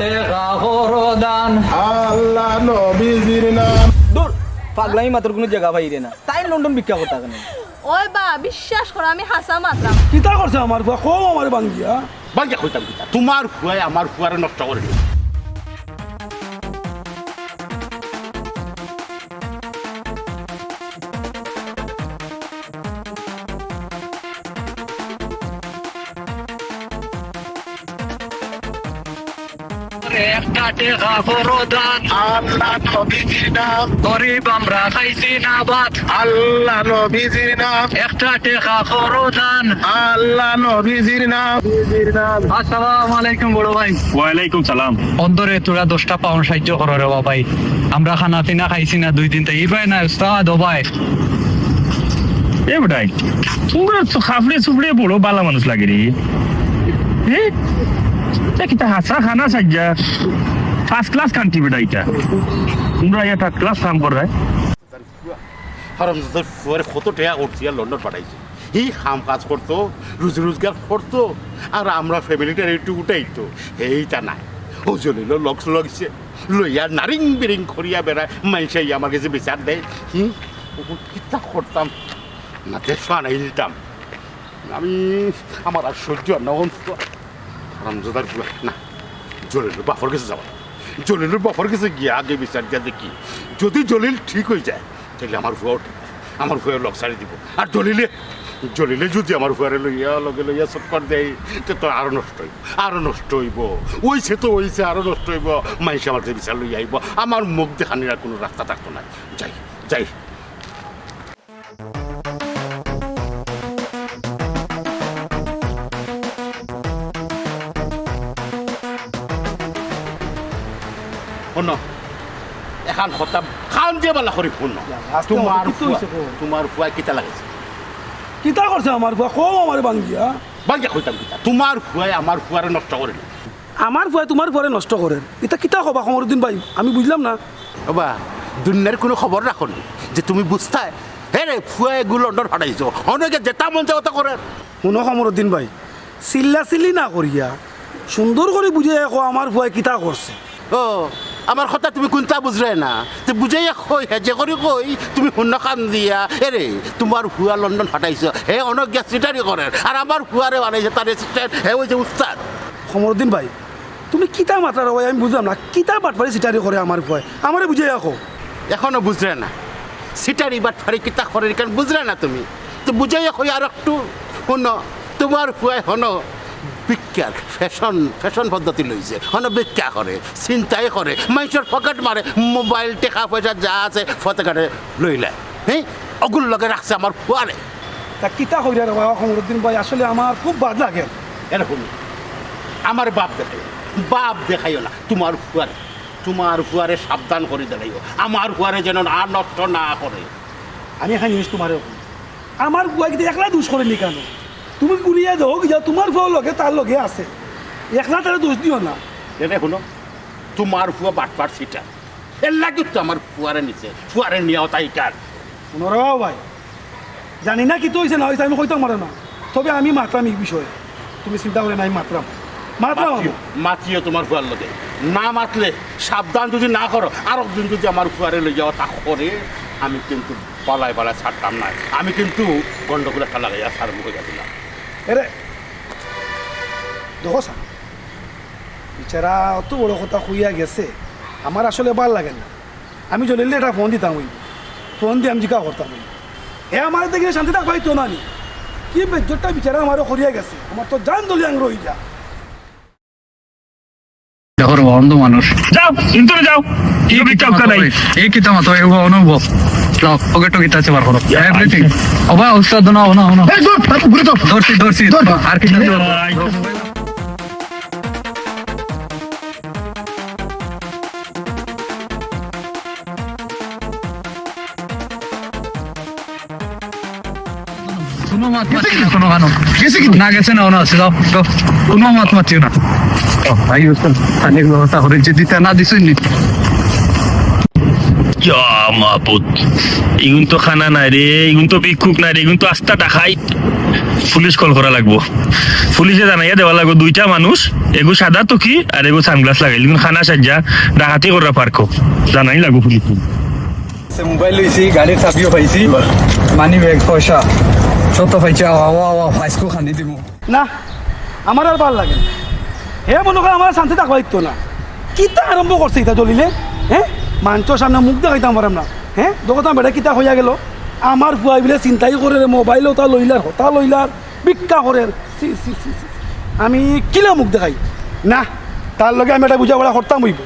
টেকা হরদান আল্লাহ নবীজির নাম। দূর পাগলামি মাত্র কোনো জায়গা বাইরে না তাই লন্ডন ভিক্ষা করতে কেন ওই বা বিশ্বাস করো আমি হাসা মাত্রাম। কিতা করছে আমার বুয়া কম আমার বাঙ্গিয়া বাঙ্গিয়া কইতাম কিতা তোমার ফুয়ায় আমার ফুয়ারে নষ্ট করে দিল। একটা টেকা হরদান আল্লাহ নবীজির নাম। গরিব আমরা খাইছি না ভাত আল্লাহ নবীজির নাম। একটা টেকা হরদান আল্লাহ নবীজির নাম। আসসালামু আলাইকুম বড় ভাই। ওয়ালাইকুম সালাম। অন্তরে তোরা 10টা পাউন্ড সাহায্য করো রে ভাই, আমরা খানা পিনা খাইছি না 2 দিন থেকে ভাই না উস্তাদ ও ভাই। এ বেটাই তোমরা তো খাফড়ে সুফড়ে বড় বালা মানুষ লাগে রে। কিতা হাসা খানা সাজ্জা ফার্স্ট ক্লাস কান্ট্রি বেটা এটা তোমরা এটা ক্লাস কাম করে হারামজাদার ফুয়ারে কত টাকা করছি আর লন্ডন পাঠাইছি। এই কাম কাজ করতো, রুজি রোজগার করতো, আর আমরা ফ্যামিলিটার একটু উঠাইতো। এইটা নাই ও জলিল লক্ষ লগছে লইয়া নারিং বিরিং করিয়া বেড়ায় মাইসাই আমার কাছে বিচার দেয়। কিতা করতাম না দেখো আনাই নিতাম আমি, আমার আর সহ্য না হারামজাদার ফুয়া। না জলিলের বাপর কাছে যাওয়া, জলিলের বাপর কাছে গিয়ে আগে বিচার দিয়া দেখি যদি জলিল ঠিক হয়ে যায় তাহলে আমার ফুয়াও ঠিক, আমার ফুয়ার লক ছাড়ি দিব। আর জলিলে জলিলে যদি আমার ফুয়ারে লইয়া লগে লইয়া চক্কর দেয় তো আরো নষ্ট হইব, আরো নষ্ট হইব। ওইছে তো ওইছে আরো নষ্ট হইব। মাইসে আমার যে বিচার লইয়া আইব, আমার মুখ দেখানির আর কোনো রাস্তা থাকতো না। যাই যাই শুনো এখন হতাম খান দিয়ে বেলা করি শুন তোমার ফুয়াই কিতা লাগিছে। কিতা করছে আমার বুয়া কম আমার বাঙ্গিয়া বাঙ্গিয়া কইতাম কিতা তোমার ফুয়াই আমার ফুয়ারে নষ্ট করে দিল। আমার ফুয়া তোমার পরে নষ্ট করে এটা কিতা কবা কমরুদ্দিন ভাই আমি বুঝলাম না। বাবা দুনিয়ার কোনো খবর রাখনি যে তুমি বুঝতায় হে রে ফুয়া এগুলো লন্ডন ফাটাইছো অনেকে যেটা মন চাও তা করে। শুনো কমরুদ্দিন ভাই চিল্লা চিল্লি না করিয়া সুন্দর করে বুঝে দেখো আমার ফুয়াই কিতা করছে। ও আমার কথা তুমি কোনটা বুঝলে না তো বুঝাইয়া কই হেজে করে কই তুমি শূন্য কান দিয়া এরে তোমার ফুয়া লন্ডন ফাটাইছো হে অনেক গ্যাস সিটারি করে আর আমার ফুয়ারে বানাইছে তার অ্যাসিস্ট্যান্ট হে হয়েছে উস্তাদ। কমরুদ্দিন ভাই তুমি কিতা মাত্রার ভাই আমি বুঝলাম না কিতা বাটপারি সিটারি করে আমার ফুয়াই আমারে বুঝে দেখো। এখনো বুঝলে না সিটারি বাটপারি কিতা করে কারণ বুঝলে না তুমি তো বুঝাইয়া কই আর একটু শুনো তোমার ফুয়াই হনো বিজ্ঞান ফ্যাশন ফ্যাশন পদ্ধতি লইছে হন বিজ্ঞা করে চিন্তাই করে মানুষের পকেট মারে মোবাইল টেকা পয়সা যা আছে ফতে কাটে লইলে হ্যাঁ অগুল লগে রাখছে আমার ফুয়ারে। তা কিতা কইরা রে বাবা কমরুদ্দিন ভাই আসলে আমার খুব বাদ লাগে। এরকম আমার বাপ দেখাইও না তোমার ফুয়ারে, তোমার ফুয়ারে সাবধান করে দেখাইও আমার ফুয়ারে যেন আর নষ্ট না করে। আমি এখানে জিনিস তোমার আমার বুয়া কিন্তু একলা দোষ করেনি কেন তুমি গুলিয়ে দাও যা তোমার ফুয়া লগে তার লগে আছে একলা তারা দোষ দিও না। এটা শুনো তোমার ফুয়া বাটপার সিটা এর লাগে তো আমার ফুয়ারে নিচে ফুয়ারে নিয়েও তাই কার নরাও ভাই জানি না কি তো হয়েছে না হয়েছে আমি কইতাম মারে না তবে আমি মাতলাম এই বিষয়ে তুমি চিন্তা করে নাই মাতলাম মাতলাম মাতিও তোমার ফুয়ার লগে না মাতলে সাবধান যদি না করো আর একদিন যদি আমার ফুয়ারে লই যাওয়া তা করে আমি কিন্তু পালায় ছাড়তাম না। আমি কিন্তু গন্ডগোল একটা লাগাইয়া সার মুখে যাচ্ছিলাম। এরে দেখো স্যার বিচারা অত বড় কথা হইয়া গেছে আমার আসলে ভাল লাগে না। আমি চলিলে এটা ফোন দিতাম ওই ফোন দিয়ে আমি জিজ্ঞা করতাম ওই এ আমার দেখে শান্তি থাক পাইতো না নি কি বেজ্জতটা বিচারা আমারও করিয়া গেছে আমার তো জান দলিয়াং রই যা। দেখো অন্ধ মানুষ যাও ইন্টারে যাও কি বিকাপ নাই এই কিতা মাতো এই অনুভব লাও পকেট কিতা আছে বার করো এভরিথিং ওবা উস্তাদ না না না এই দূর ঘুরে তো দর্শি আর কি না কোনো মাত মাতি না কোনো গানো গেছে কি না গেছে না আছে যাও কোনো মাত মাতি না ভাই উস্তাদ অনেক ব্যবস্থা করে যে দিতে না দিছই নি মাহবুদ ইগুন তো খানা নাই রে ইগুন তো ভিক্ষুক নাই রে ইগুন তো আস্তা টাকাই পুলিশ কল করা লাগবো পুলিশে জানাইয়া দেওয়া লাগবো দুইটা মানুষ এগো সাদা টকি আর এগো সানগ্লাস লাগাইল কিন্তু খানা সাজ্জা ডাকাতি করা পার্কো জানাই লাগবো পুলিশ মোবাইল লইছি গাড়ির চাবিও পাইছি মানি ব্যাগ পয়সা সব পাইছি ফাইসকো খানি দিব না আমার আর ভাল লাগে না। হে মনে করে আমার শান্তি থাকবা দিত না কিতা আরম্ভ করছে ইতা চলিলে হ্যাঁ মানুষের সামনে মুখ দেখাইতাম পারাম না হ্যাঁ দোকান বেড়া কিতা হইয়া গেল আমার ফুয়াই বিলে চিন্তাই করে রে মোবাইল ওটা লইলার হতা লইলার ভিক্ষা করে সি সি সি সি। আমি কিলা মুখ দেখাই না তার লগে আমি এটা বুঝা পড়া করতাম হইব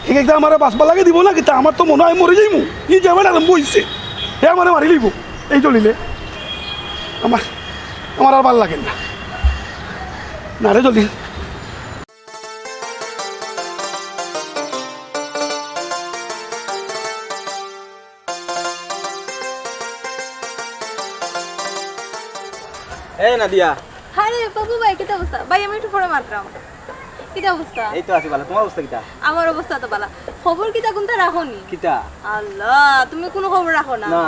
ঠিক আছে আমার বাঁচবা লাগে দিব না কিতা আমার তো মনে হয় মরে যাইমু ই যাবার আরম্ভ হইছে হে আমার মারি লইব এই চলিলে আমার আমার আর ভাল লাগে না না রে জলদি এই নাদিয়া আরে বাবু ভাই কিতা অবস্থা ভাই আমি একটু পরে মাত্রাম কিতা অবস্থা এই তো আছি ভালো তোমার অবস্থা কিটা আমার অবস্থা তো ভালো খবর কিতা কোনটা রাখোনি কিটা আল্লাহ তুমি কোনো খবর রাখো না না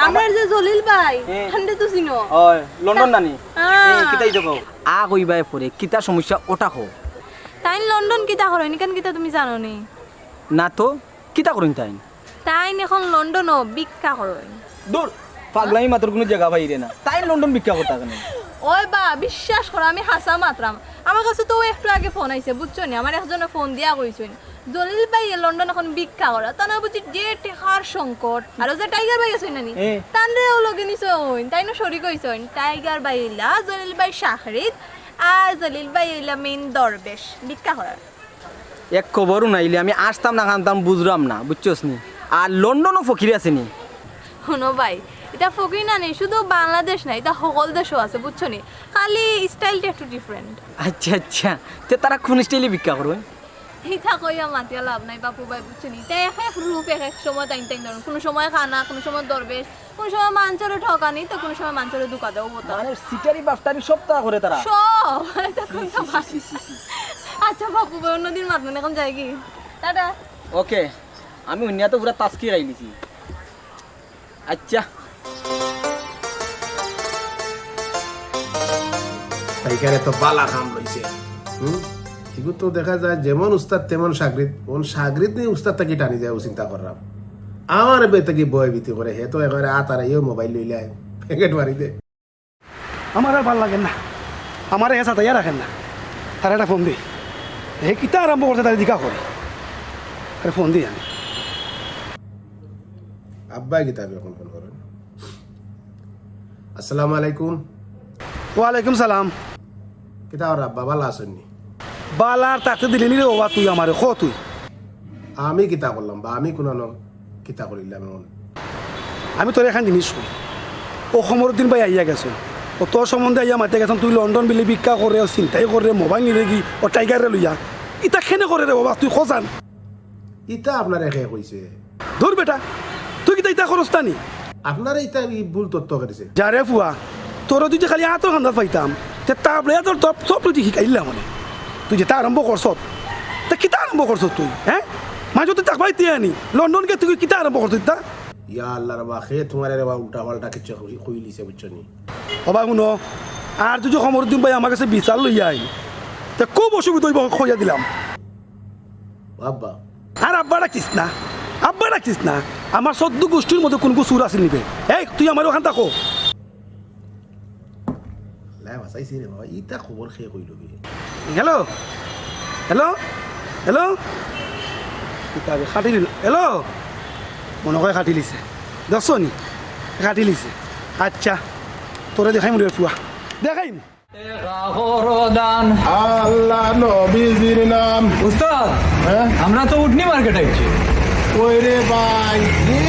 আমরা যে জলিল ভাই হ্যাঁ। হান্ডে তো চিনো ওই লন্ডন নানি হ্যাঁ। কিতাই তো কও আ কইবাই পরে কিতা সমস্যা ওটা কও তাই লন্ডন কিতা করেন কেন কিতা তুমি জানো নি না তো কিতা করিন তাই তাই এখন লন্ডনও ভিক্ষা করেন দূর পাগলামি মাত্র কোনো জায়গা বাইরে না তাই লন্ডন ভিক্ষা করতে কেন ওই বা বিশ্বাস করো আমি হাসা মাত্রাম আমার কাছে তো একটু আগে ফোন আইছে বুঝছো নি আমার একজনে ফোন দিয়া কইছেন জলিল ভাই লন্ডন এখন ভিক্ষা করা তা না বুঝি যে টেকার সংকট আর যে টাইগার ভাই আছে নানি তানরেও লগে নিছইন তাই না শরীক হইছইন টাইগার ভাই ইলা জলিল ভাই শাহরিদ আর জলিল ভাই ইলা মেইন দরবেশ ভিক্ষা করার এক খবরও নাইলে আমি আসতাম না খানতাম বুঝলাম না বুঝছস নি আর লন্ডনও ফকির আছে নি শুনো ভাই এটা ফকির না নেই শুধু বাংলাদেশ না এটা সকল দেশও আছে বুঝছো নি খালি স্টাইলটা একটু ডিফারেন্ট আচ্ছা আচ্ছা তে তারা কোন স্টাইলে ভিক্ষা করবে এটা কইয়া মাতিয়া লাভ নাই বাপু ভাই বুঝছো নি তাই এক রূপ এক সময় টাইম টাইম ধরুন কোনো সময় খানা কোনো সময় দরবেশ কোনো সময় মাঞ্চরে ঠকানি তো কোনো সময় মাঞ্চরে দুকা দেবো বোতা মানে সিটারি বাফটারি সব তারা করে তারা সব এটা কোনটা ভালো? আচ্ছা বাপু ভাই অন্যদিন মাতলেন এখন যাই কি টাটা ওকে আমি অন্য তো পুরা তাস্কি রাইলিছি আচ্ছা এইখানে তো বালা কাম লইছে এগুলো তো দেখা যায় যেমন উস্তাদ তেমন সাগরিদ কোন সাগরিদ নেই উস্তাদ তাকে টানি যায় চিন্তা করলাম আমার বেতাকে বয় ভীতি করে হে তো এবারে আতারা ইও মোবাইল লইলে প্যাকেট মারি দে আমার আর ভাল লাগে না আমার এসা তাইয়া রাখেন না তার একটা ফোন দিই হে কিতা আরম্ভ করছে তার দিকা করে আরে ফোন দিই আমি আব্বা কিতাব এখন ফোন করেন আসসালামু আলাইকুম ওয়ালাইকুম সালাম কিতাব আব্বা ভালো আসেননি বালার তাকে দিলি নি রে ওবা তুই আমারে খ তুই আমি কিতা করলাম বা আমি কোনো কিতা করিলাম এমন আমি তোর এখান জিনিস কই ও সমরুদ্দিন ভাই আইয়া গেছো ও তোর সম্বন্ধে আইয়া মাতে গেছেন তুই লন্ডন বিলি ভিক্ষা করে ও চিন্তাই করে মোবাইল নিলে কি ও টাইগারে লইয়া ইতা খেনে করে রে বাবা তুই খোঁজান ইতা আপনার একে কইছে ধর বেটা তুই কিতা ইতা খরচ তানি আপনার ইতা ভুল তথ্য করেছে যারে ফুয়া তোর তুই যে খালি আতর খান্দাত পাইতাম তে তাবলে তোর টপ সব তুই শিখাইলা মানে তুই যেটা আরম্ভ করছ তা কিতা আরম্ভ করছ তুই হ্যাঁ মাঝে তুই তাক পাইতে আনি লন্ডন গে তুই কিতা আরম্ভ করছ তা ইয়া আল্লাহ রে বা খে তোমার রে বা উল্টা পাল্টা কিছু কইলিছে বুঝছো নি অবা শুনো আর তুই যে সমরুদ্দিন ভাই আমার কাছে বিচার লইয়া আই তা খুব অসুবিধা হইব খোঁজা দিলাম আব্বা আর আব্বা ডাকিস না আব্বা ডাকিস না আমার সদ্য গোষ্ঠীর মধ্যে কোন সুর আছে নিবে এই তুই আমার ওখান থাকো লাই বাসাইছি রে বাবা ইতা খবর খেয়ে কইল কি হ্যালো হ্যালো হ্যালো কিতাবে খাটি দিল হ্যালো মনে করে খাটি লিছে দেখছো নি খাটি লিছে আচ্ছা তোরে দেখাইম রে পুয়া দেখাইম দান আল্লাহ নবীজির নাম উস্তাদ হ্যাঁ আমরা তো উঠনি মার্কেট আইছি ওই রে ভাই এ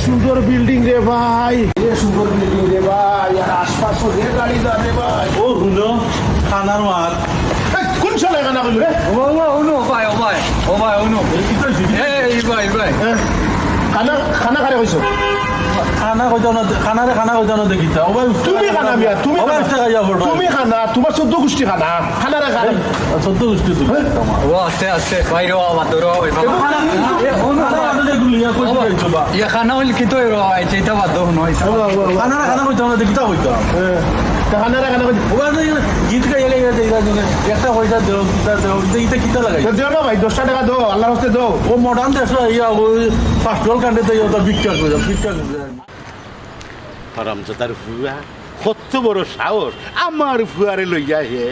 সুন্দর বিল্ডিং রে ভাই এ সুন্দর বিল্ডিং রে ভাই আর আশপাশ রে গাড়ি যাবে ভাই ও হুলো খানার মাত কোন সালে গানা কইল রে ও ভাই এই ভাই খানা খানা খারে কইছো খানা কইতানো খানা কইতানো দেখিতা ও ভাই তুমি খানা মিয়া তুমি ও ভাই খানা। টাকা যাবো তুমি খানা তোমার 14 গোষ্ঠী খানা খানা রে খানা সত্য গোষ্ঠী তো ও আস্তে বাইরে বাদরো খানা আমাদের গুলিয়া কই দিছো বা ইয়া খানা হইল কি তো আইছে এটা বাদ হনো খানা কইতানো দেখিতা হইতো গীত গাইলে একটা পয়সা দেও কিতা দেও এটা কিতা লাগাই ভাই 10 টাকা দো আল্লাহর হস্তে দো ও মডার্ন দেশ ইয়া ওই পাস্টল কাণ্ডে তো ওটা বিখ্যাত হারামজাদার ফুয়া কত বড় সাহস আমার ফুয়ারে লইয়া হে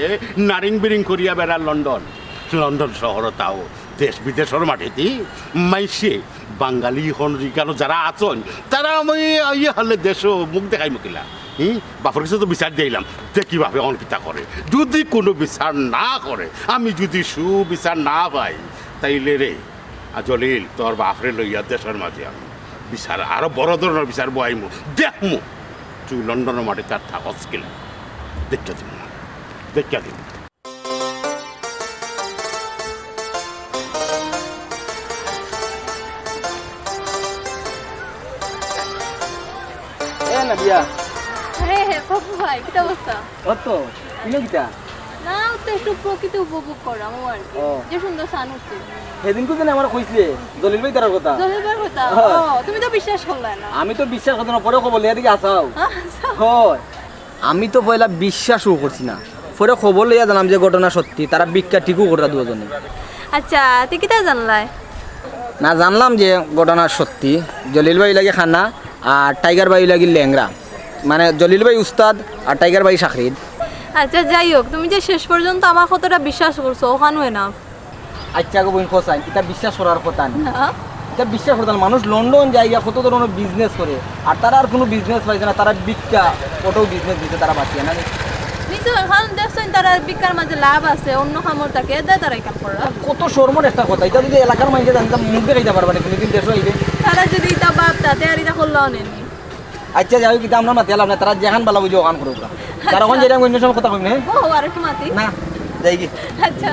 নারিং বিরিং করিয়া বেড়া লন্ডন লন্ডন শহর তাও দেশ বিদেশের মাটিতে মাইসে বাঙালি হনরিকানো যারা আছেন তারা আমি ইয়ে হলে দেশও মুখ দেখাই মুখিলা বাপর কাছে তো বিচার দিলাম দেখি ভাবে অনকিতা করে যদি কোনো বিচার না করে আমি যদি সুবিচার না পাই তাইলে রে জলিল তোর বাপরে লইয়া দেশের মাঝে আমি বিচার আরো বড় ধরনের বিচার বয়াইমু দেখমু তুই লন্ডনের মাঠে তার থাকস কিনা দেখা দিব না দেখা দিব হ্যাঁ হ্যাঁ বাবু ভাই কি অবস্থা কত কিলো কিটা না তো একটু প্রকৃতি উপভোগ করাম আর কি যে সুন্দর সান উঠছে সেদিন কোথায় আমার কইছে দলিল ভাই তার কথা জলিবার কথা তুমি তো বিশ্বাস করলে না আমি তো বিশ্বাস করতে না পরে খবর লিয়া দিকে আসাও হয় আমি তো পয়লা বিশ্বাসও করছি না পরে খবর লইয়া জানাম যে ঘটনা সত্যি তারা বিখ্যাত ঠিকও করা দুজনে আচ্ছা তুই কিটা জানলাই না জানলাম যে ঘটনা সত্যি জলিল ভাই লাগে খানা আর টাইগার ভাই লাগে ল্যাংরা মানে জলিল ভাই উস্তাদ আর টাইগার ভাই শাকরিদ আচ্ছা যাই হোক তুমি যে শেষ পর্যন্ত আমার কথাটা বিশ্বাস করছো ওখানে না আচ্ছা গো বইন খোসাই এটা বিশ্বাস করার কথা না এটা বিশ্বাস করতে না। মানুষ লন্ডন জায়গা কত ধরনের বিজনেস করে আর তারা আর কোনো বিজনেস পাইছে না তারা বিক্কা কত বিজনেস দিতে তারা বাঁচিয়ে না নিশ্চয় এখন দেখছেন তারা বিকার মাঝে লাভ আছে অন্য খামর থাকে দেয় তারা কাম করে কত শর্মর একটা কথা এটা যদি এলাকার মানুষে জানতাম মুখ দেখাইতে পারবা না কোনোদিন দেশ আইবে তারা যদি এটা ভাবতা তেয়ার এটা করলো নেনি আচ্ছা যাই হোক এটা আমরা মাতি এলাম না তারা যেখান ভালো বুঝে ওখান করুক তারা ওখান যেটা অন্য সময় কথা কইব না ও আর একটু মাতি না যাই কি আচ্ছা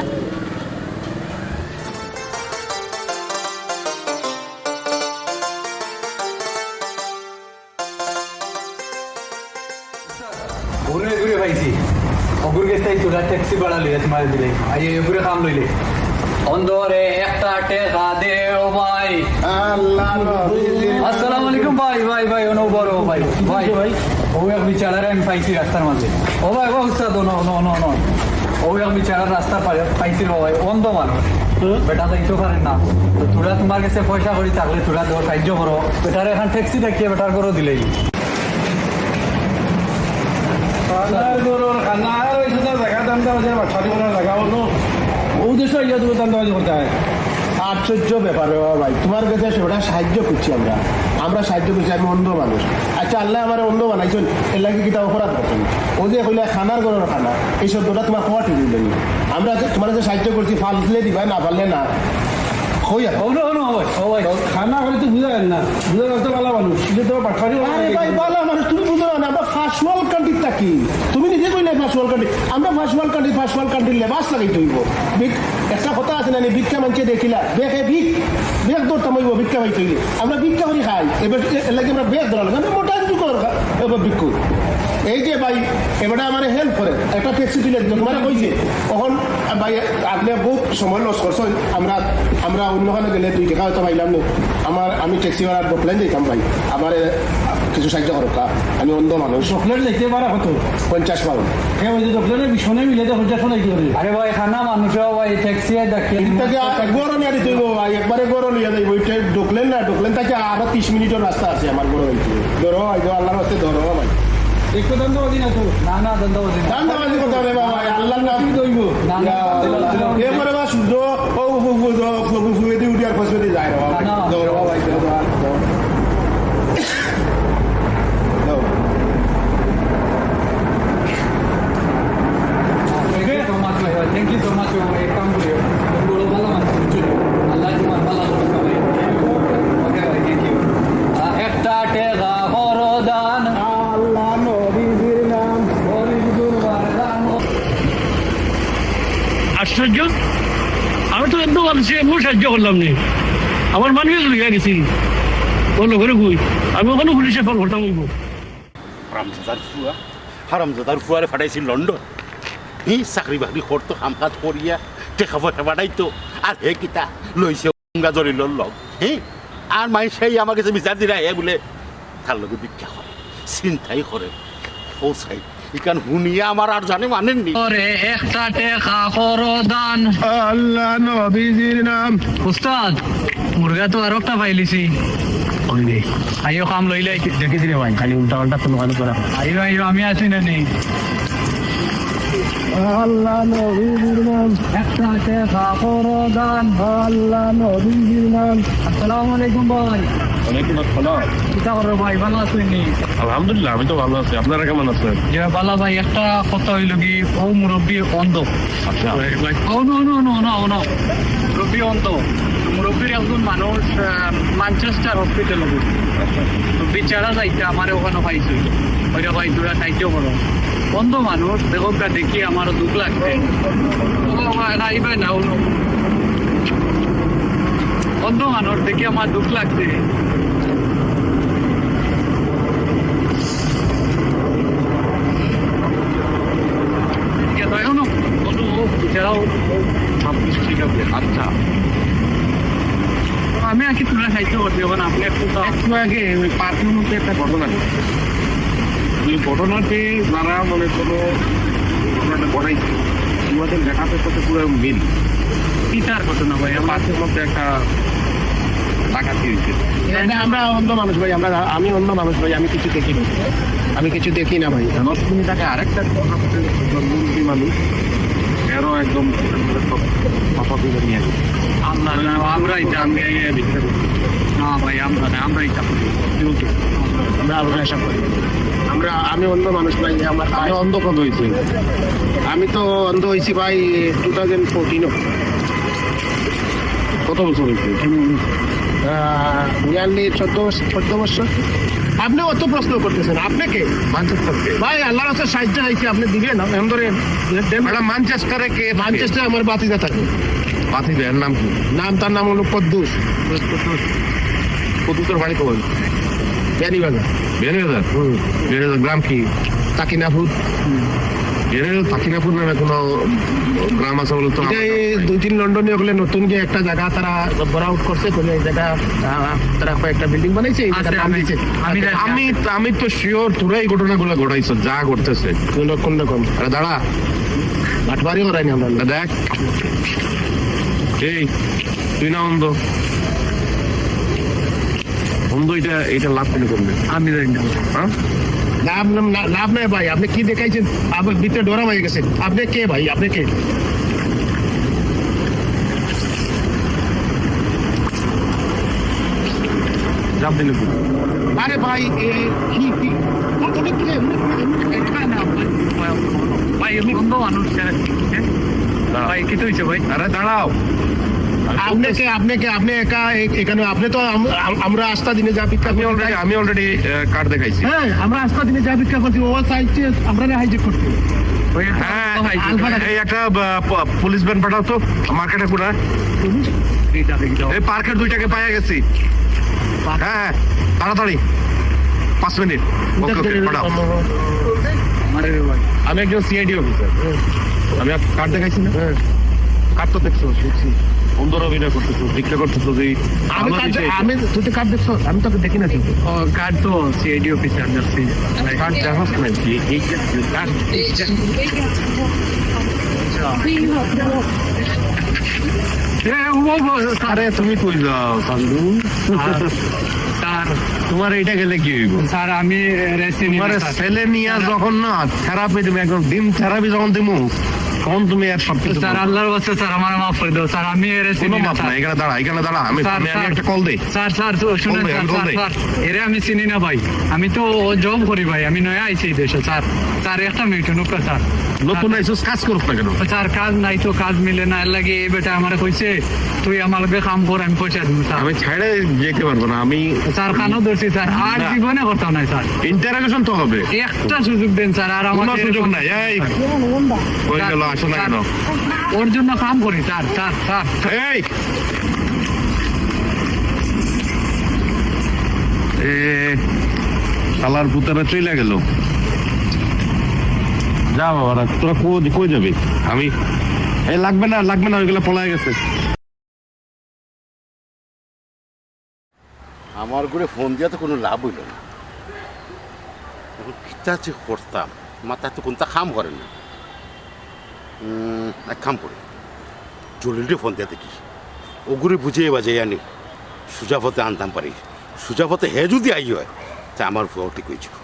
ঘুরে ঘুরে পাইছি অগুর গেছে তোরা ট্যাক্সি ভাড়া লইয়া তোমার দিলে আই এগুরে কাম লইলে অন্দরে একটা টেকা দেও ভাই আসসালামু আলাইকুম ভাই ভাই ভাই ওনো বড় ভাই ভাই ভাই ও এক বিচারারে আমি পাইছি রাস্তার মাঝে ও ভাই ও উস্তাদ নো নো নো নো ও এক বিচারার রাস্তা পাইছি ভাই অন্ধ মানুষ বেটা যাইতে পারে না তো তোরা তোমার কাছে পয়সা করি থাকলে তোরা দেওয়ার সাহায্য করো বেটার এখন ট্যাক্সি দেখিয়ে বেটার করো দিলেই আশ্চর্য ব্যাপার ভাই তোমার কাছে সেটা সাহায্য করছি আমরা সাহায্য করছি আমি অন্ধ মানুষ আচ্ছা আল্লাহ আমার অন্ধ বানাইছেন এর লাগে কিতা অপরাধ করছেন ও যে কইলে খানার ঘরের খানা এই শব্দটা তোমার খাওয়া ঠিক নেই আমরা তোমার কাছে সাহায্য করছি ফাললে দিবা না পারলে না খানা করে তো বুঝা না বুঝা তো ভালো মানুষ তো পাঠারি ভাই ভালো মানুষ তুমি বুঝো না আমরা ফার্স্ট ওয়ার্ল্ড কান্ট্রি থাকি তুমি নিজে কইলে ফার্স্ট ওয়ার্ল্ড কান্ট্রি আমরা ফার্স্ট ওয়ার্ল্ড কান্ট্রি লেবাস লাগাই তৈব একটা কথা আছে না ভিক্ষা মানুষে দেখিলা বেগে বেগ ধরতাম হইব ভিক্ষা ভাই তৈরি আমরা ভিক্ষা করি খাই এবার এর লাগে আমরা বেগ ধরা লাগে মোটা এবার ভিক্ষু এই যে ভাই এবারে আমার হেল্প করে একটা ট্যাক্সি তুলে তোমার কইছে তখন ভাই আপনি বহুত সময় লস করছেন আমরা অন্যখানে গেলে 2 টাকা হয়তো পাইলাম না আমি ট্যাক্সি ভাড়া ডকলেন দিতাম ভাই আমার কিছু সাহায্য করো আমি অন্ধ মানুষ চকলেট লেখতে পারা কত 50 পাউন্ড হ্যাঁ ওই যে চকলেটের বিছনে মিলে তো 50 টাকা করে আরে ভাই খানা মানুষ ভাই ট্যাক্সি দেখে গরম নিয়ে দিতে ভাই একবারে গরম নিয়ে যাই ওইটা ডকলেন থেকে আরো 30 মিনিটের রাস্তা আছে আমার গরম হইতে ধরো আল্লাহর রাস্তায় ধরো ভাই একটু ধন্যবাদ না তো না ধন্যবাদ করতে হবে বাবা আল্লাহ নাম দইব এবারে বা সূর্য ও ফুয়েতে উঠি আর ফসবে যায় ধরো ভাই থ্যাংক ইউ সো মাচ এক কাম করিও বড় ভালো মানুষ আল্লাহ তোমার ভালো করবে ওকে ভাই থ্যাংক ইউ একটা টেকা করদান আল্লাহ নবীর নাম আশ্চর্য আমি তো এত মানুষের এমন সাহায্য করলাম নি আমার মানুষ লইয়া গেছি অন্য ঘরে বই আমি ওখানে পুলিশে ফোন করতাম হইব হারামজাদার ফুয়ারে ফাটাইছি লন্ডন চাকরি বাকরি করতো কাম কাজ করিয়া টেকা পয়সা পাঠাইতো আর হে কিতা লইছে জরিলর লগ আর মাই সেই আমার কাছে বিচার দিলা হে বলে তার লগে ভিক্ষা করে চিন্তাই করে ও সাই ইকান হুনিয়া আমার আর জানে মানেননি। ওরে একটা টেকা করো দান। আল্লাহ নবীজির নাম। উস্তাদ মুরগা তো আর একটা পাইলিছি। আইও কাম লইলে দেখেছি রে ভাই, খালি উল্টা পাল্টা কোনো কাজ করা। আইও আইও আমি আছি না নেই। আল্লাহ নবীজির নাম। একটা টেকা করো দান। আল্লাহ নবীজির নাম। আসসালামু আলাইকুম ভাই। অনেকদিন ভালো। কিতা করো ভাই, ভালো আছেন নি? আলহামদুলিল্লাহ আমি তো ভালো আছি, আপনারা কেমন আছেন? যে বালা ভাই একটা কথা হইল কি, ও মুরব্বী অন্ধ। আচ্ছা ও no no no no no মুরব্বী অন্ধ। মুরব্বীর একজন মানুষ ম্যানচেস্টার হসপিটালে বিচারা যাইতে আমার ওখানে পাইছিল। ওইটা ভাই তোরা খাইতেও পারো। অন্ধ মানুষ দেখোকা দেখি আমার দুঃখ লাগছে। আইবে না অন্ধ মানুষ দেখি আমার দুঃখ লাগছে। আচ্ছা, আমি আর কি তোমরা খাইতে পারছি ওখানে আপনি একটু একটু আগে ওই পার্কের মধ্যে একটা ঘটনা ঘটেছে। এই ঘটনাতে যারা মনে করো ঘটনাটা ঘটাইছে আমাদের দেখাতে সাথে পুরো মিল। পিতার ঘটনা ভাই আমার পার্কের মধ্যে একটা ডাকাতি হয়েছে। আমরা অন্ধ মানুষ ভাই, আমি অন্ধ মানুষ ভাই, আমি কিছু দেখি না, আমি কিছু দেখি না ভাই। নতুন টাকা আরেকটা কথা মুরব্বী মানুষ এরও একদম কথা তুলে নিয়ে গেছে। আমরা আমরাই জানি না ভাই, আমরা না, আমরাই চাকরি আমরা আশা করি আমি অন্ধ মানুষ ভাই। আমি অন্ধ কত হয়েছে? আমি তো অন্ধ হয়েছি ভাই 2014। কত বছর হয়েছে? নিয়ারলি 14 বছর। আপনি অত প্রশ্ন করতেছেন, আপনাকে ম্যানচেস্টারকে ভাই আল্লাহর কাছে সাহায্য চাইছি, আপনি দিবেন না এমন ধরে। ম্যানচেস্টারে কে? ম্যানচেস্টার আমার বাতিজা থাকে। বাতিজা এর নাম কি? তার নাম হলো কদ্দুস। কদুসের বাড়ি কবে? বেনিবাজার। বেনিবাজার? বেনিবাজার গ্রাম কি? তাকিনাপুর। বেনিবাজার তাকিনাপুর নামে কোনো গ্রাম আছে বলে তো? এটা 2-3 লন্ডনে ওগুলো নতুন যে একটা জায়গা তারা বড় আউট করছে, কোনো এই জায়গা তারা কয়েকটা বিল্ডিং বানাইছে, এই জায়গার নাম দিয়েছে। আমি তো শিওর তোরা এই ঘটনাগুলো ঘটাইছ যা ঘটতেছে। কোন রকম আরে দাঁড়া, আটবারই করাইনি আমরা। দেখ এই তুই না অন্ধ? অন্ধ এটা লাভ কেন করবে? আমি জানি না। হ্যাঁ লাভ নাই ভাই, আপনি কি দেখাইছেন? আপনার ভিতরে ডরা হয়ে গেছে। আপনি কে ভাই? আপনি কে? লাভ দিলে কি? আরে ভাই কি ভাই আমি অন্ধ মানুষ ভাই, কি তো হয়েছে ভাই? আরে দাঁড়াও, আপনি একা এখানে? আপনি তো আমরা আস্থা দিনে যা ভিক্ষা আমি অলরেডি কার্ড দেখাইছি। হ্যাঁ, আমরা আস্থা দিনে যা ভিক্ষা করছি ও চাইছে আমরা হাইজেক করতে। হ্যাঁ, এই একটা পুলিশ ভ্যান পাঠাও তো মার্কেটে পুরা। এই পার্কের 2টাকে পাইয়া গেছি। হ্যাঁ তাড়াতাড়ি 5 মিনিট। ওকে ওকে পাঠাও। আমি একজন সিআইডি অফিসার। আমি কার্ড দেখাইছি না? কার্ড তো দেখছো? অন্ধর অভিনয় করতেছো, ভিক্ষা করতেছো। যে আমি তুই কার্ড দেখছো? আমি তোকে দেখি না কিন্তু। ও কার্ড তো সিআইডি অফিসার যাচ্ছি। কার্ড দেখাস না এই কার্ড? আরে তুমি কই যাও সান্দু? স্যার তোমার এইটা গেলে কি হইব? স্যার আমি রেসি তোমার ছেলে নিয়ে যখন না থেরাপি তুমি একদম ডিম থেরাপি যখন দিমু তখন তুমি আর সব কিছু। স্যার আল্লাহর বাস্তে স্যার আমার মাফ করে দাও স্যার, আমি রেসি কোনো মাপ না। এখানে দাঁড়া আমি একটা কল দেই। স্যার শুনেন স্যার, এরে আমি চিনি না ভাই, আমি তো জব করি ভাই, আমি নয়া আইছি এই দেশে। স্যার একটা মিনিট নুকা স্যার। নতুন আইসুস কাজ করছ না কেন? স্যার কাজ নাই তো, কাজ মিলে না, এর লাগে এই বেটা আমার কইছে তুই আমার লগে কাম কর, আমি পয়সা দিব। স্যার আমি ছেড়ে যেতে পারবো না। আমি স্যার কানও ধরছি স্যার, আর জীবনে করতাম না স্যার। ইন্টারোগেশন তো হবে, একটা সুযোগ দেন স্যার। আর আমার কোনো সুযোগ নাই। এই কই গেল? আসো না কেন? ওর জন্য কাম করি স্যার। এই শালার পুতারা চলে গেল। যা বাবা, তোরা কই যাবি? আমি এই লাগবে না ওইগুলো পলায় গেছে। আমার ঘরে ফোন দিয়া তো কোনো লাভ হইল না। এখন কিতা যে করতাম মাথায় তো কোনটা খাম করে না। এক কাম করে জলিলরে ফোন দিয়ে দেখি, ওগুলি বুঝিয়ে বাজিয়ে আনি সোজা পথে আনতাম পারি। সোজা পথে হে যদি আই হয় তা আমার ফুয়াও ঠিক হয়ে যাব।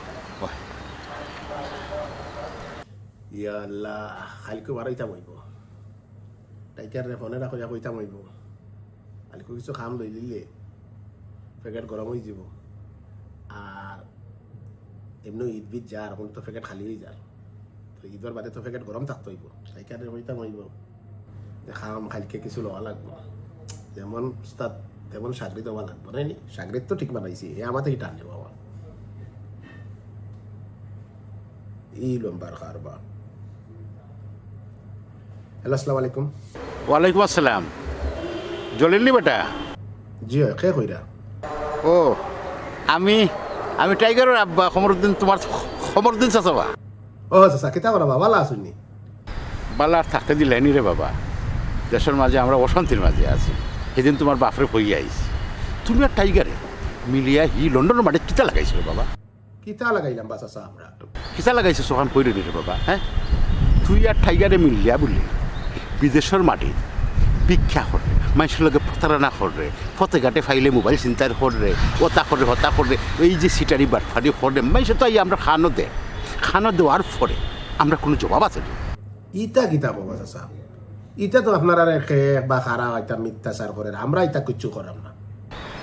ইয়া আল্লাহ, খালিকে বারইতাম হইব, টাইকার রে ফোনে রাখা কইতাম হইব, খালিকে কিছু খাম লই লিলে প্যাকেট গরম হয়ে যাব। আর এমনি ঈদ বিদ যার এখন তো প্যাকেট খালি হয়ে যার, তো ঈদের বাদে তো প্যাকেট গরম থাকতে হইব, টাইকার রে হইতাম হইব যে খাম খালিকে কিছু লওয়া লাগবো। যেমন উস্তাদ তেমন সাগরিত হওয়া লাগবো, নাই নি? সাগরিত তো ঠিক বানাইছি, এ আমার থেকে টান নেব আমার ই লম্বার খারবা। হ্যালো, আসসালামু আলাইকুম। ওয়ালাইকুম আসসালাম। জলিল নি বেটা? জি হয়, কে কইরা? ও আমি আমি টাইগারের আব্বা খমরুদ্দিন, তোমার খমরুদ্দিন চাচাবা। ও চাচা, কিতা করা বাবা? ভালো আসুননি? বালা আর থাকতে দিলেনি রে বাবা, দেশের মাঝে আমরা অশান্তির মাঝে আছি। সেদিন তোমার বাপরে হইয়া আইছি, তুমি আর টাইগারে মিলিয়া হি লন্ডনের মাঠে কিতা লাগাইছিল বাবা? কিতা লাগাইলাম বা চাচা আমরা? কিতা লাগাইছো সকান কইরে নি রে বাবা? হ্যাঁ, তুই আর টাইগারে মিলিয়া বলি বিদেশের মাটি ভিক্ষা করে, মানুষের লগে প্রতারণা করে, ফতে ঘাটে ফাইলে মোবাইল চিন্তার করে, ওতা করে হতা করে, এই যে সিটারি বাটফারি করে, মানুষে তো আমরা খানো দেয়। খানো দেওয়ার পরে আমরা কোনো জবাব আছে না। ইটা কিতা বাবা চাচা? ইটা তো আপনারা রেখে বা খারা এটা মিথ্যাচার করেন, আমরা এটা কিচ্ছু করাম না।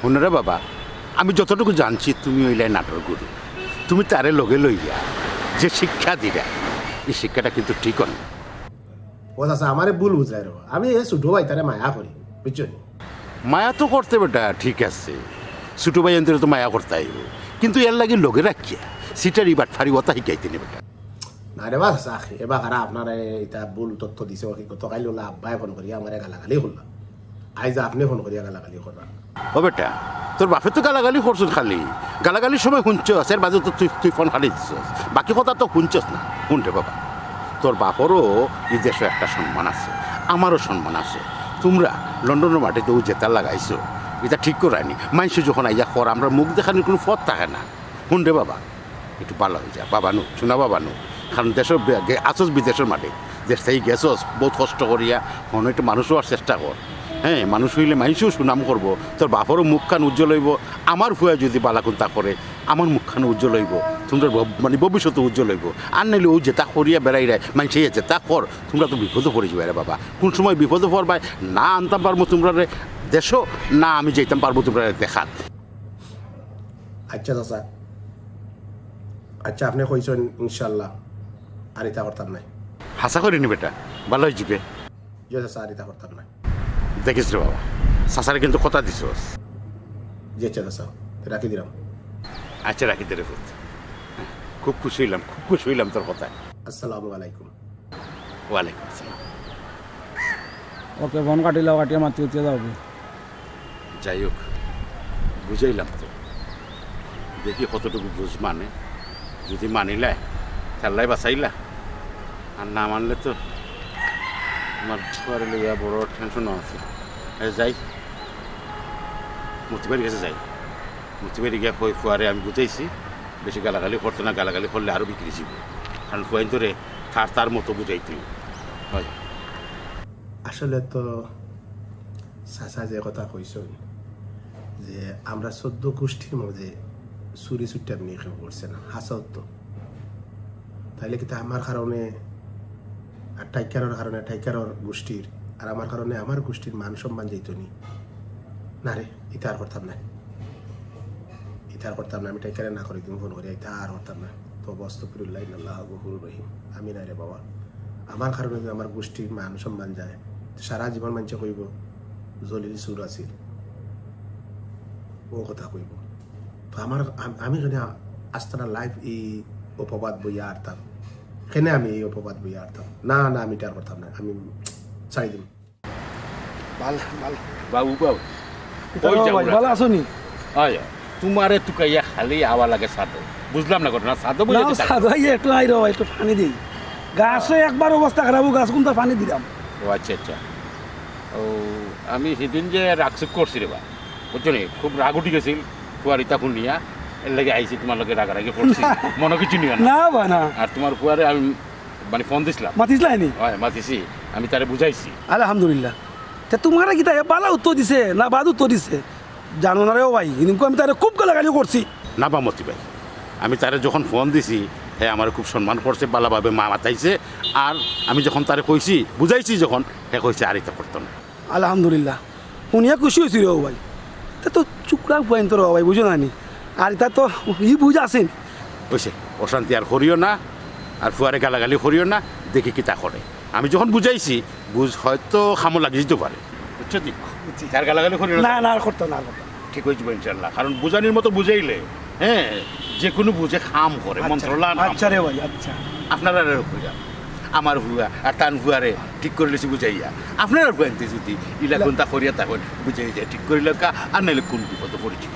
শুনে রে বাবা, আমি যতটুকু জানছি তুমি ওইলাই নাটক গুরু, তুমি তারে লগে লইয়া যে শিক্ষা দিলা, এই শিক্ষাটা কিন্তু ঠিক না। ও চাচা, আমারে ভুল বুঝাই রে, আমি এ ছোট ভাই তারে মায়া করি, বুঝছো? মায়া তো করতে বেটা ঠিক আছে, ছোটো ভাই অন্তরে তো মায়া করতে আইব, কিন্তু এর লাগে লগে রাখিয়া সিটারি বাটফারি ওতা শিখাইতে নে বেটা। না রে বা চাচা, এবার খারা আপনারা এটা ভুল তথ্য দিছে, গতকাল ওলা আব্বাই ফোন করিয়া আমার গালাগালি করলাম, আইজ আপনি ফোন করিয়া গালাগালি করবা। ও বেটা, তোর বাপে তো গালাগালি করছস, খালি গালাগালির সময় শুনছস, এর মাঝে তো তুই ফোন খালি দিছস, বাকি কথা তো শুনছস না। শুনতে বাবা, তোর বাপরও এই দেশে একটা সম্মান আছে, আমারও সম্মান আছে। তোমরা লন্ডনের মাটিতে ও জেতা লাগাইছো, এটা ঠিক করায়নি। মানুষ যখন আইয়া কর, আমরা মুখ দেখানোর কোনো পথ থাকে না। শুনতে বাবা, একটু ভালো হয়ে যায় বাবা নু, শোনা বাবা নু, কারণ দেশের আসস বিদেশের মাঠে, দেশ থেকে গেছস বহুত কষ্ট করিয়া, মনে একটু মানুষও আর চেষ্টা কর। হ্যাঁ, মানুষ হইলে মানুষও সুনাম করবো, তোর বাপরও মুখখান উজ্জ্বল হইব। আমার ফুয়া যদি বালাকুন্তা করে, আমার মুখখান উজ্জ্বল হইব, তোমরা মানে ভবিষ্যতে উজ্জ্বল হইব। আর নাইলে ও যেটা করিয়া বেড়াই রায় মানুষই আছে তা কর, তোমরা তো বিপদে পড়ে যাবে রে বাবা। কোন সময় বিপদে পড়বাই না আনতাম পারবো তোমরা রে দেশও, না আমি যাইতাম পারবো তোমরা দেখাত। আচ্ছা চাচা, আচ্ছা আপনি কইছেন ইনশাল্লাহ আর এটা করতাম নাই। হাসা করিনি বেটা, ভালো হয়ে যাবে। জি চাচা, আর এটা করতাম নাই। দেখিস রে বাবা, সাসারে কিন্তু কথা দিস। জি আচ্ছা চাচা, রাখি দিলাম। আচ্ছা রাখি দে রে ফুট, খুব খুশি হইলাম, খুব খুশি হইলাম তোর কথায়। আসসালামু আলাইকুম। ওয়ালাইকুম আসসালাম। ওকে ফোন কাটিলাও, কাটিয়ে মাতি উঠিয়ে যাবে। যাই হোক, বুঝাইলাম তো, দেখি কতটুকু বুঝ মানে। যদি মানিলে খেললাই বাঁচাইলা, আর না মানলে তো আমার ঘরে লইয়া বড় টেনশনও আছে। যাই মতিবাড়ি গেছে, যাই মতিবাড়ি গিয়া ফুয়ারে আমি বুঝাইছি বেশি গালাগালি করতো না, গালাগালি করলে আরও বিক্রি ছিল, কারণ ফুয়াইন তোরে তার মতো বুঝাইতে হয়। আসলে তো চাচা যে কথা কইছেন যে আমরা 14 গোষ্ঠীর মধ্যে চুরি চুট্টা নিয়ে কেউ করছে না, হাসাও তো তাইলে কিন্তু আমার কারণে আর টাইকারের কারণে টাইকারের গোষ্ঠীর আর আমার কারণে আমার গোষ্ঠীর মান সম্মান যেত নি না রে, এটা আর করতাম না, এটা আর করতাম না। আমি টাইকারে না করে তুমি ফোন করি, এটা আর করতাম না। তো বস্তফিরুল্লাহ আল্লাহ গফুরুর রহিম। আমি না রে বাবা, আমার কারণে যদি আমার গোষ্ঠীর মান সম্মান যায়, সারা জীবন মানুষে কইব জলিল সুর আছিল, ও কথা কইব। তো আমার আমি যদি আস্তানা লাইফ এই অপবাদ বইয়া আরতাম, কেন আমি এই অপবাদ বইয়া আরতাম না, না আমি এটা আর করতাম না, আমি ছাড়ি দিম। বাবু বাবু ভালো আছো নি? তোমারে তুকাইয়া খালি আওয়া লাগে সাদো, বুঝলাম না ঘটনা। সাদো একটু আই রো, একটু পানি দিই। গাছে একবার অবস্থা খারাপ, গাছ কোনটা পানি দিলাম। ও আচ্ছা আচ্ছা, ও আমি সেদিন যে রাগসুক করছি রে বা, বুঝছো নি, খুব রাগ উঠি গেছিল ফুয়ারিতা শুনিয়া। এর লাগে আইছি তোমার লগে রাগারাগি করছি মনে কিছু নিও না না বা না আর তোমার ফুয়ারে আমি মানে ফোন দিছিলাম মাতিসলাইনি হয় মাতিছি আমি তারে বুঝাইছি আলহামদুলিল্লাহ তা তোমার কি তাই বালা উত্তর দিছে না বাদ উত্তর দিছে জানো না রে ও ভাই কিন্তু আমি তারে খুব গালাগালি করছি না বা মতি ভাই আমি তারে যখন ফোন দিছি হ্যাঁ আমার খুব সম্মান করছে বালাভাবে মা মাতাইছে আর আমি যখন তারে কইছি বুঝাইছি যখন হ্যাঁ কইছে আর এটা করতো না আলহামদুলিল্লাহ শুনিয়া খুশি হয়েছি রে ও ভাই তা তো চুকরা পয়েন্ট রে ও ভাই বুঝো নানি আর এটা তো ই বুঝ আসেন কইছে অশান্তি আর করিও না আর ফুয়ারে গালাগালি করিও না দেখি কি তা করে আমি যখন বুঝাইছি বুঝ হয়তো খামো লাগি যেতে পারে বুঝছো দি তার গালাগালি করিও না না আর করতাম না আর করতাম ঠিক হয়ে যাবো ইনশাল্লাহ কারণ বুঝানির মতো বুঝাইলে হ্যাঁ যে কোনো বুঝে খাম করে মন্ত্রলা আচ্ছা রে ভাই আচ্ছা আপনারা কইরা আমার ভুয়া আর টান ভুয়ারে ঠিক করে লেছি বুঝাইয়া আপনারা ভুয়ানতে যদি ইলা কোনটা করিয়া তখন বুঝাই যায় ঠিক করিলে আর নাইলে কোন বিপদে পড়েছি